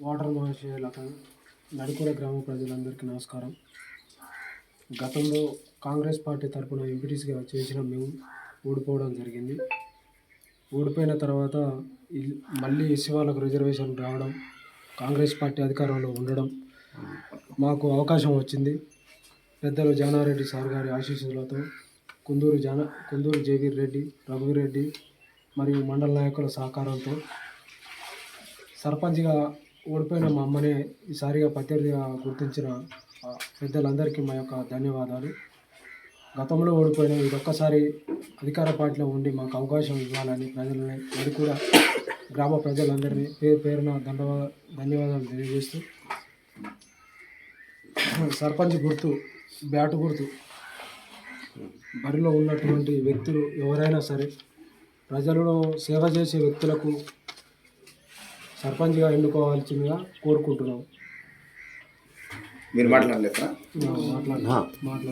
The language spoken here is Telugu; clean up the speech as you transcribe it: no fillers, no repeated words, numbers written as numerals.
వాటర్ మహాశయులకు నడుకుల గ్రామ ప్రజలందరికీ నమస్కారం. గతంలో కాంగ్రెస్ పార్టీ తరఫున ఎంపీటీసీగా చేసిన మేము ఓడిపోవడం జరిగింది. ఓడిపోయిన తర్వాత మళ్ళీ ఎస్సీ వాళ్ళకు రిజర్వేషన్ రావడం, కాంగ్రెస్ పార్టీ అధికారంలో ఉండడం మాకు అవకాశం వచ్చింది. పెద్దలు జానారెడ్డి సార్ గారి ఆశీస్సులతో కుందూరు జయవీర్ రెడ్డి, రఘువీర్ రెడ్డి మరియు మండల నాయకుల సహకారంతో సర్పంచ్గా ఓడిపోయిన మా అమ్మనే ఈసారిగా ప్రత్యర్థిగా గుర్తించిన పెద్దలందరికీ మా యొక్క ధన్యవాదాలు. గతంలో ఓడిపోయిన ఇదొక్కసారి అధికార పార్టీలో ఉండి మాకు అవకాశం ఇవ్వాలని ప్రజలని అది కూడా గ్రామ ప్రజలందరినీ పేరున ధన్యవాదాలు తెలియజేస్తూ, సర్పంచ్ గుర్తు బ్యాటు గుర్తు బరిలో ఉన్నటువంటి వ్యక్తులు ఎవరైనా సరే ప్రజలను సేవ చేసే వ్యక్తులకు సర్పంచ్గా ఎన్నుకోవాల్సిందిగా కోరుకుంటున్నాం. మీరు మాట్లాడలేదు. మాట్లాడు